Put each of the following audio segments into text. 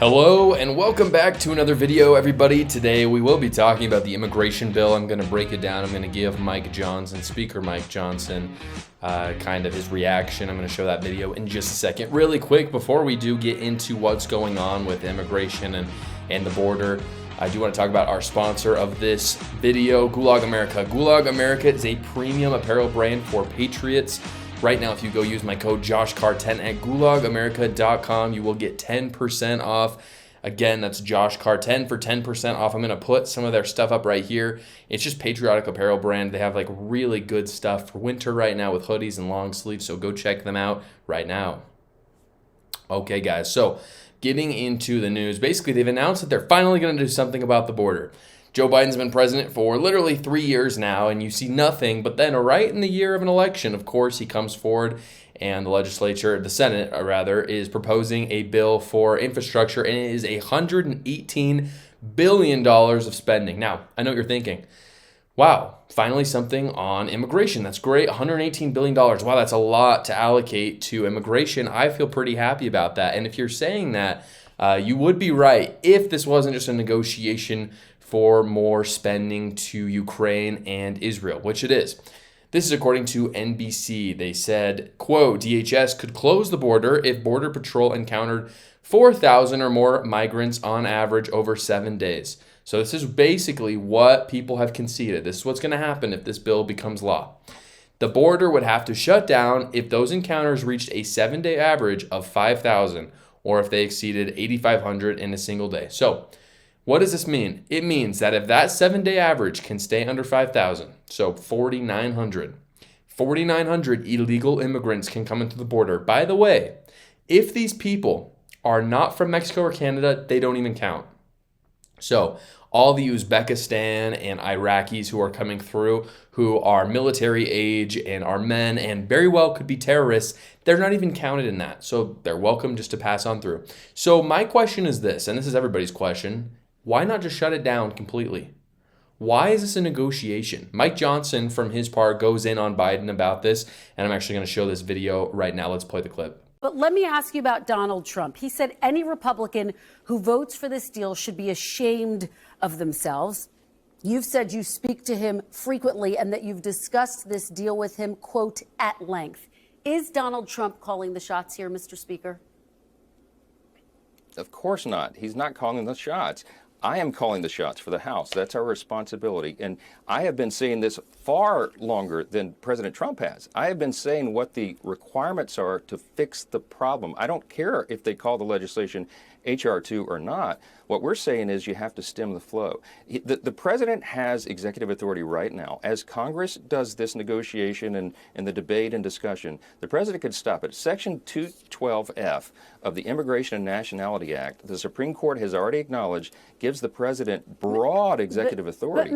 Hello and welcome back to another video, everybody. Today we will be talking about the immigration bill. I'm going to break it down. I'm going to give Speaker Mike Johnson, kind of his reaction. I'm going to show that video in just a second. Really quick, before we do get into what's going on with immigration and the border, I do want to talk about our sponsor of this video, Gulag America. Gulag America is a premium apparel brand for patriots. Right now, if you go use my code JoshCarr10 at gulagamerica.com, you will get 10% off. Again, that's JoshCarr10 for 10% off. I'm going to put some of their stuff up right here. It's just patriotic apparel brand. They have like really good stuff for winter right now with hoodies and long sleeves, so go check them out right now. Okay, guys, so getting into the news. Basically, they've announced that they're finally going to do something about the border. Joe Biden's been president for literally 3 years now, and you see nothing. But then right in the year of an election, of course, he comes forward, and the Senate, is proposing a bill for infrastructure, and it is $118 billion of spending. Now, I know what you're thinking. Wow, finally something on immigration. That's great, $118 billion. Wow, that's a lot to allocate to immigration. I feel pretty happy about that. And if you're saying that, you would be right if this wasn't just a negotiation for more spending to Ukraine and Israel, which it is. This is according to NBC. They said, quote, DHS could close the border if Border Patrol encountered 4,000 or more migrants on average over 7 days. So this is basically what people have conceded. This is what's going to happen if this bill becomes law. The border would have to shut down if those encounters reached a 7-day average of 5,000 or if they exceeded 8,500 in a single day. So what does this mean? It means that if that 7-day average can stay under 5,000, so 4,900 illegal immigrants can come into the border. By the way, if these people are not from Mexico or Canada, they don't even count. So all the Uzbekistan and Iraqis who are coming through, who are military age and are men and very well could be terrorists, they're not even counted in that. So they're welcome just to pass on through. So my question is this, and this is everybody's question: why not just shut it down completely? Why is this a negotiation? Mike Johnson, from his part, goes in on Biden about this, and I'm actually going to show this video right now. Let's play the clip. But let me ask you about Donald Trump. He said any Republican who votes for this deal should be ashamed of themselves. You've said you speak to him frequently and that you've discussed this deal with him, quote, at length. Is Donald Trump calling the shots here, Mr. Speaker? Of course not. He's not calling the shots. I am calling the shots for the House. That's our responsibility. And I have been saying this far longer than President Trump has. I have been saying what the requirements are to fix the problem. I don't care if they call the legislation H.R. 2 or not. What we're saying is you have to stem the flow. The president has executive authority right now. As Congress does this negotiation and the debate and discussion, the president could stop it. Section 212F of the Immigration and Nationality Act, the Supreme Court has already acknowledged, gives the president broad executive authority.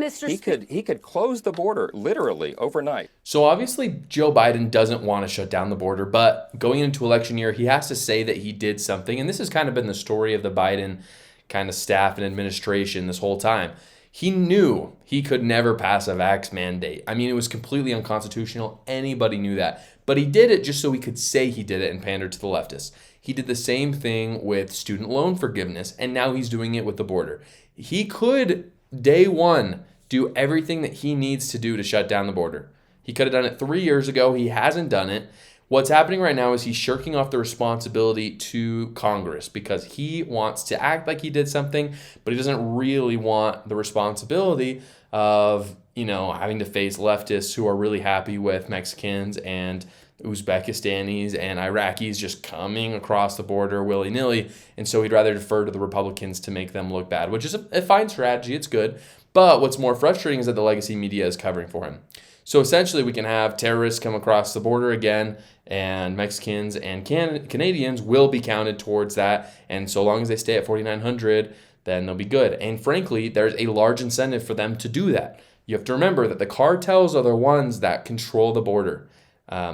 He could close the border literally overnight. So obviously Joe Biden doesn't want to shut down the border, but going into election year, he has to say that he did something. And this has kind of been the story of the Biden kind of staff and administration this whole time. He knew he could never pass a vax mandate. I mean, it was completely unconstitutional. Anybody knew that. But he did it just so he could say he did it and pander to the leftists. He did the same thing with student loan forgiveness, and now he's doing it with the border. He could, day one, do everything that he needs to do to shut down the border. He could have done it 3 years ago. He hasn't done it. What's happening right now is he's shirking off the responsibility to Congress because he wants to act like he did something, but he doesn't really want the responsibility of, having to face leftists who are really happy with Mexicans and Uzbekistanis and Iraqis just coming across the border willy-nilly. And so he'd rather defer to the Republicans to make them look bad, which is a fine strategy. It's good. But what's more frustrating is that the legacy media is covering for him. So essentially, we can have terrorists come across the border again, and Mexicans and Canadians will be counted towards that. And so long as they stay at 4,900, then they'll be good. And frankly, there's a large incentive for them to do that. You have to remember that the cartels are the ones that control the border.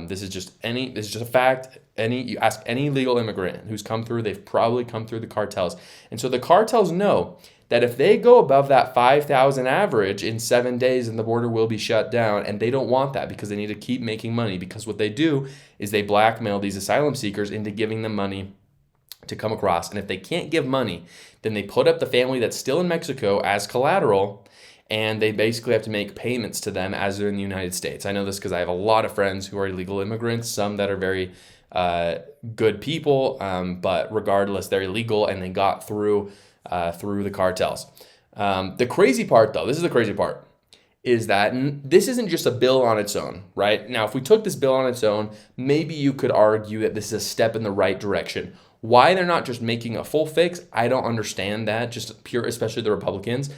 This is just a fact. You ask any legal immigrant who's come through, they've probably come through the cartels. And so the cartels know that if they go above that 5,000 average in 7 days, then the border will be shut down. And they don't want that because they need to keep making money, because what they do is they blackmail these asylum seekers into giving them money to come across. And if they can't give money, then they put up the family that's still in Mexico as collateral, and they basically have to make payments to them as they're in the United States. I know this because I have a lot of friends who are illegal immigrants, some that are very good people, but regardless, they're illegal and they got through the cartels. The crazy part, though, this is the crazy part, is that this isn't just a bill on its own, right? Now, if we took this bill on its own, maybe you could argue that this is a step in the right direction. Why they're not just making a full fix, I don't understand that, just pure, especially the Republicans.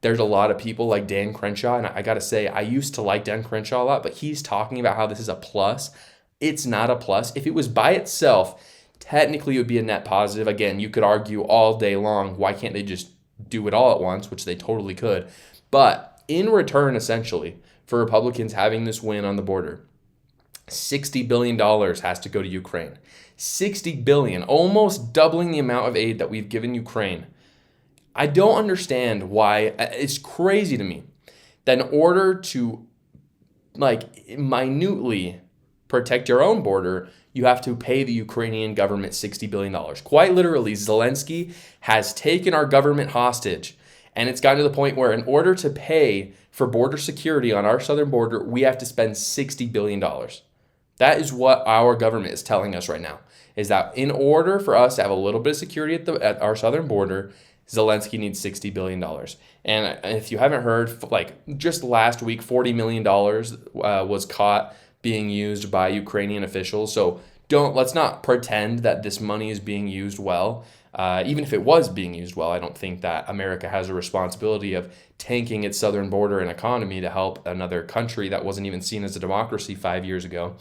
There's a lot of people like Dan Crenshaw, and I gotta say, I used to like Dan Crenshaw a lot, but he's talking about how this is a plus. It's not a plus. If it was by itself, technically it would be a net positive. Again, you could argue all day long, why can't they just do it all at once, which they totally could. But in return, essentially, for Republicans having this win on the border, $60 billion has to go to Ukraine. $60 billion, almost doubling the amount of aid that we've given Ukraine. I don't understand why. It's crazy to me that in order to minutely protect your own border, you have to pay the Ukrainian government $60 billion. Quite literally, Zelensky has taken our government hostage. And it's gotten to the point where in order to pay for border security on our southern border, we have to spend $60 billion. That is what our government is telling us right now, is that in order for us to have a little bit of security at our southern border, Zelensky needs $60 billion. And if you haven't heard, just last week, $40 million was caught being used by Ukrainian officials. So let's not pretend that this money is being used well. Even if it was being used well, I don't think that America has a responsibility of tanking its southern border and economy to help another country that wasn't even seen as a democracy 5 years ago.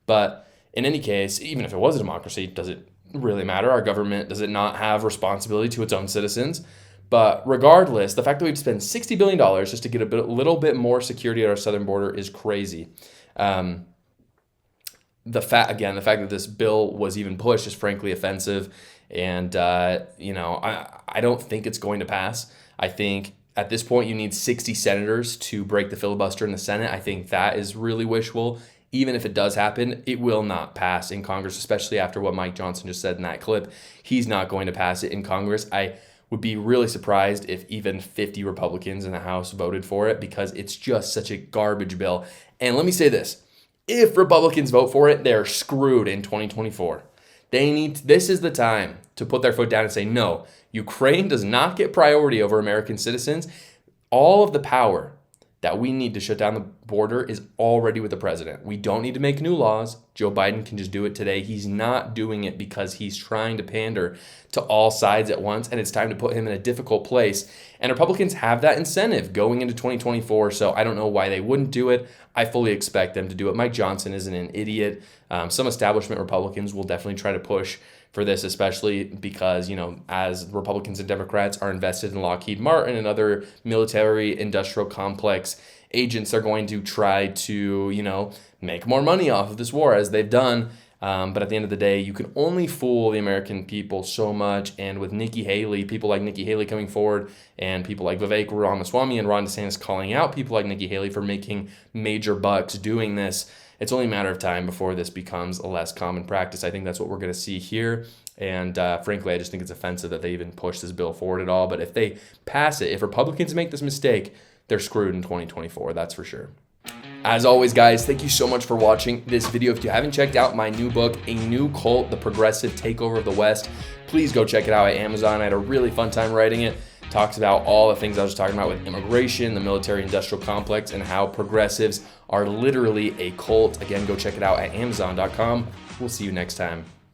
But in any case, even if it was a democracy, does it really matter? Our government, does it not have responsibility to its own citizens? But regardless, the fact that we've spent $60 billion just to get a little bit more security at our southern border is crazy. The fact that this bill was even pushed is frankly offensive. And, I don't think it's going to pass. I think at this point you need 60 senators to break the filibuster in the Senate. I think that is really wishful. Even if it does happen, it will not pass in Congress, especially after what Mike Johnson just said in that clip. He's not going to pass it in Congress. I would be really surprised if even 50 Republicans in the House voted for it, because it's just such a garbage bill. And let me say this. If Republicans vote for it, they're screwed in 2024. This is the time to put their foot down and say, no, Ukraine does not get priority over American citizens. All of the power that we need to shut down the border is already with the president. We don't need to make new laws. Joe Biden can just do it today. He's not doing it because he's trying to pander to all sides at once, and it's time to put him in a difficult place. And Republicans have that incentive going into 2024, so I don't know why they wouldn't do it. I fully expect them to do it. Mike Johnson isn't an idiot. Some establishment Republicans will definitely try to push for this, especially because, as Republicans and Democrats are invested in Lockheed Martin and other military industrial complex agents, are going to try to, make more money off of this war, as they've done. But at the end of the day, you can only fool the American people so much. And with Nikki Haley, people like Nikki Haley coming forward, and people like Vivek Ramaswamy and Ron DeSantis calling out people like Nikki Haley for making major bucks doing this, it's only a matter of time before this becomes a less common practice. I think that's what we're going to see here. And frankly, I just think it's offensive that they even push this bill forward at all. But if they pass it, if Republicans make this mistake, they're screwed in 2024. That's for sure. As always, guys, thank you so much for watching this video. If you haven't checked out my new book, A New Cult, The Progressive Takeover of the West, please go check it out at Amazon. I had a really fun time writing it. Talks about all the things I was talking about with immigration, the military-industrial complex, and how progressives are literally a cult. Again, go check it out at Amazon.com. We'll see you next time.